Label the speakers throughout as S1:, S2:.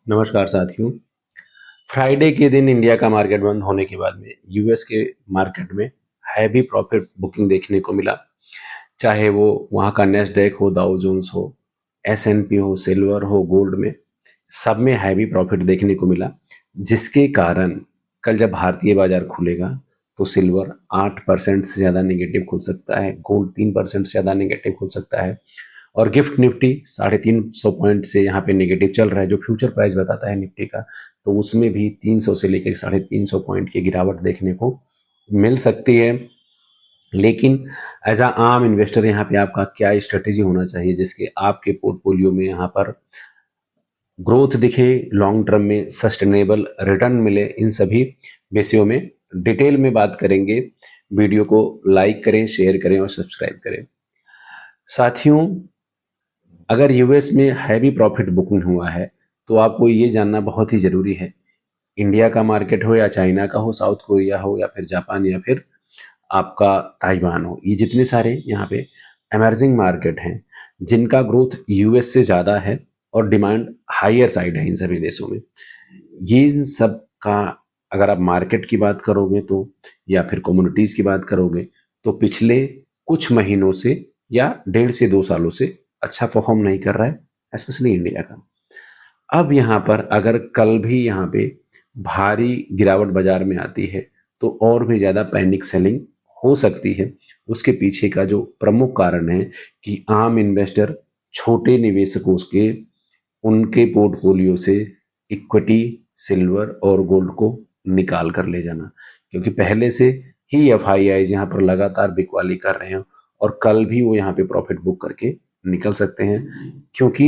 S1: नमस्कार साथियों। फ्राइडे के दिन इंडिया का मार्केट बंद होने के बाद में यूएस के मार्केट में हैवी प्रॉफिट बुकिंग देखने को मिला। चाहे वो वहाँ का नेस्डैक हो, डाउ जोन्स हो, एसएनपी हो, सिल्वर हो, गोल्ड में सब में हैवी प्रॉफिट देखने को मिला। जिसके कारण कल जब भारतीय बाजार खुलेगा तो सिल्वर 8% से ज़्यादा नेगेटिव खुल सकता है, गोल्ड 3% से ज़्यादा नेगेटिव खुल सकता है और गिफ्ट निफ्टी 350 पॉइंट से यहाँ पे नेगेटिव चल रहा है। जो फ्यूचर प्राइस बताता है निफ्टी का, तो उसमें भी 300 से लेकर 350 पॉइंट की गिरावट देखने को मिल सकती है। लेकिन एज अ आम इन्वेस्टर यहाँ पे आपका क्या स्ट्रेटेजी होना चाहिए जिसके आपके पोर्टफोलियो में यहाँ पर ग्रोथ दिखे, लॉन्ग टर्म में सस्टेनेबल रिटर्न मिले, इन सभी विषयों में डिटेल में बात करेंगे। वीडियो को लाइक करें, शेयर करें और सब्सक्राइब करें। साथियों, अगर यूएस में हैवी प्रॉफिट बुकिंग हुआ है तो आपको ये जानना बहुत ही ज़रूरी है। इंडिया का मार्केट हो या चाइना का हो, साउथ कोरिया हो या फिर जापान या फिर आपका ताइवान हो, ये जितने सारे यहाँ पे एमर्जिंग मार्केट हैं जिनका ग्रोथ यूएस से ज़्यादा है और डिमांड हायर साइड है इन सभी देशों में। ये इन सब का अगर आप मार्केट की बात करोगे तो या फिर कम्युनिटीज़ की बात करोगे तो पिछले कुछ महीनों से या 1.5 से 2 सालों से अच्छा परफॉर्म नहीं कर रहा है, स्पेशली इंडिया का। अब यहाँ पर अगर कल भी यहाँ पे भारी गिरावट बाजार में आती है तो और भी ज़्यादा पैनिक सेलिंग हो सकती है। उसके पीछे का जो प्रमुख कारण है कि आम इन्वेस्टर, छोटे निवेशकों के उनके पोर्टफोलियो से इक्विटी, सिल्वर और गोल्ड को निकाल कर ले जाना, क्योंकि पहले से ही एफआईआईज यहाँ पर लगातार बिकवाली कर रहे हैं और कल भी वो यहाँ पे प्रॉफिट बुक करके निकल सकते हैं, क्योंकि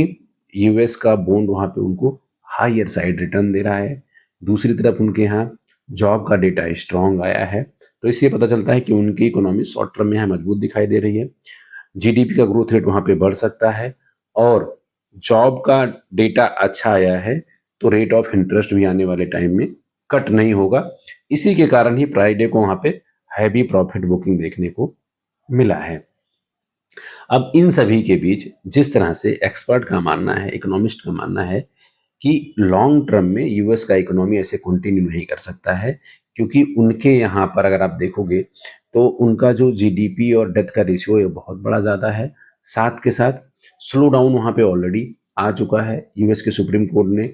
S1: यूएस का बॉन्ड वहाँ पे उनको हायर साइड रिटर्न दे रहा है। दूसरी तरफ उनके यहाँ जॉब का डेटा स्ट्रांग आया है, तो इससे पता चलता है कि उनकी इकोनॉमी शॉर्ट टर्म में यहाँ मजबूत दिखाई दे रही है। जीडीपी का ग्रोथ रेट वहाँ पे बढ़ सकता है और जॉब का डेटा अच्छा आया है तो रेट ऑफ इंटरेस्ट भी आने वाले टाइम में कट नहीं होगा। इसी के कारण ही फ्राइडे को वहाँ पे हैवी प्रॉफिट बुकिंग देखने को मिला है। अब इन सभी के बीच जिस तरह से एक्सपर्ट का मानना है, इकोनॉमिस्ट का मानना है कि लॉन्ग टर्म में यूएस का इकोनॉमी ऐसे कंटिन्यू नहीं कर सकता है, क्योंकि उनके यहाँ पर अगर आप देखोगे तो उनका जो जीडीपी और डेथ का रेशियो है बहुत बड़ा ज़्यादा है। साथ के साथ स्लो डाउन वहाँ पे ऑलरेडी आ चुका है। यूएस के सुप्रीम कोर्ट ने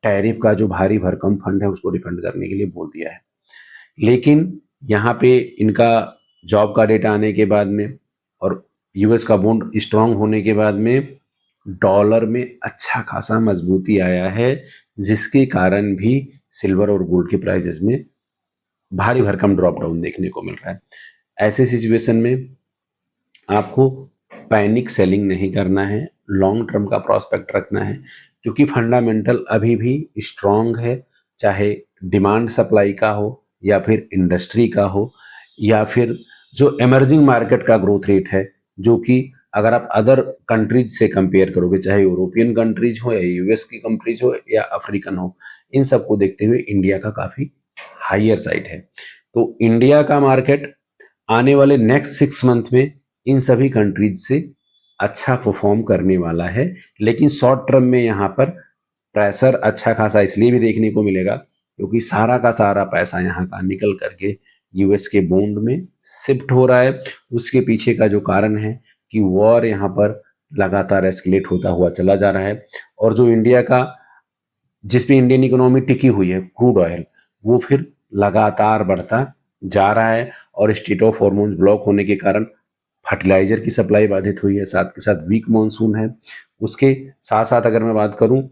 S1: टैरिफ का जो भारी भरकम फंड है उसको रिफंड करने के लिए बोल दिया है। लेकिन यहाँ पे इनका जॉब का डेटा आने के बाद में और यूएस का बॉन्ड स्ट्रांग होने के बाद में डॉलर में अच्छा खासा मजबूती आया है, जिसके कारण भी सिल्वर और गोल्ड के प्राइसेस में भारी भरकम ड्रॉप डाउन देखने को मिल रहा है। ऐसे सिचुएशन में आपको पैनिक सेलिंग नहीं करना है, लॉन्ग टर्म का प्रोस्पेक्ट रखना है, क्योंकि फंडामेंटल अभी भी स्ट्रांग है। चाहे डिमांड सप्लाई का हो या फिर इंडस्ट्री का हो या फिर जो इमर्जिंग मार्केट का ग्रोथ रेट है, जो कि अगर आप अदर कंट्रीज से कंपेयर करोगे, चाहे यूरोपियन कंट्रीज हो या यूएस की कंट्रीज हो या अफ्रीकन हो, इन सबको देखते हुए इंडिया का काफ़ी हायर साइड है। तो इंडिया का मार्केट आने वाले नेक्स्ट 6 मंथ में इन सभी कंट्रीज से अच्छा परफॉर्म करने वाला है। लेकिन शॉर्ट टर्म में यहाँ पर प्रेशर अच्छा खासा इसलिए भी देखने को मिलेगा क्योंकि सारा का सारा पैसा यहाँ का निकल करके यूएस के बॉन्ड में शिफ्ट हो रहा है। उसके पीछे का जो कारण है कि वॉर यहाँ पर लगातार एस्केलेट होता हुआ चला जा रहा है और जो इंडिया का जिस पे इंडियन इकोनॉमी टिकी हुई है, क्रूड ऑयल, वो फिर लगातार बढ़ता जा रहा है और स्टेट ऑफ हॉर्मोन्स ब्लॉक होने के कारण फर्टिलाइजर की सप्लाई बाधित हुई है। साथ के साथ वीक मॉनसून है। उसके साथ साथ अगर मैं बात करूं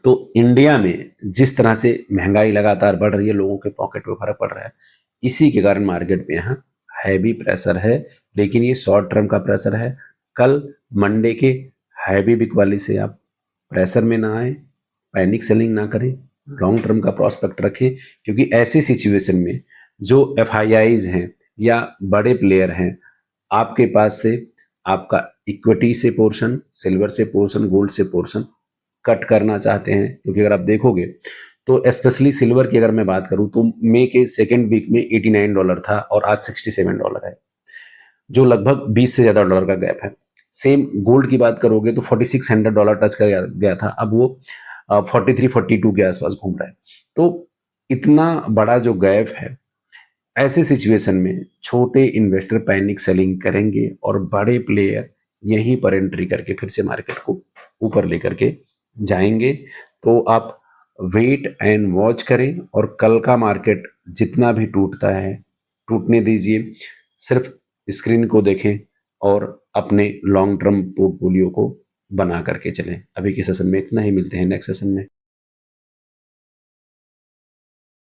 S1: तो इंडिया में जिस तरह से महंगाई लगातार बढ़ रही है, लोगों के पॉकेट पे फर्क पड़ रहा है, इसी के कारण मार्केट में यहाँ हैवी प्रेशर है। लेकिन ये शॉर्ट टर्म का प्रेशर है। कल मंडे के हैवी बिक वाली से आप प्रेशर में ना आए, पैनिक सेलिंग ना करें, लॉन्ग टर्म का प्रोस्पेक्ट रखें, क्योंकि ऐसे सिचुएशन में जो एफआईआईज हैं या बड़े प्लेयर हैं, आपके पास से आपका इक्विटी से पोर्शन, सिल्वर से पोर्शन, गोल्ड से पोर्शन कट करना चाहते हैं। क्योंकि अगर आप देखोगे तो स्पेशली सिल्वर की अगर मैं बात करूं तो मई के सेकेंड वीक में $89 था और आज $67 है, जो लगभग 20 से ज़्यादा डॉलर का गैप है। सेम गोल्ड की बात करोगे तो $4600 टच कर गया था, अब वो 43-42 के आसपास घूम रहा है। तो इतना बड़ा जो गैप है, ऐसे सिचुएशन में छोटे इन्वेस्टर पैनिक सेलिंग करेंगे और बड़े प्लेयर यहीं पर एंट्री करके फिर से मार्केट को ऊपर लेकर के जाएंगे। तो आप वेट एंड वॉच करें और कल का मार्केट जितना भी टूटता है टूटने दीजिए, सिर्फ स्क्रीन को देखें और अपने लॉन्ग टर्म पोर्टफोलियो को बना करके चलें। अभी के सेशन में इतना ही, मिलते हैं नेक्स्ट सेशन में।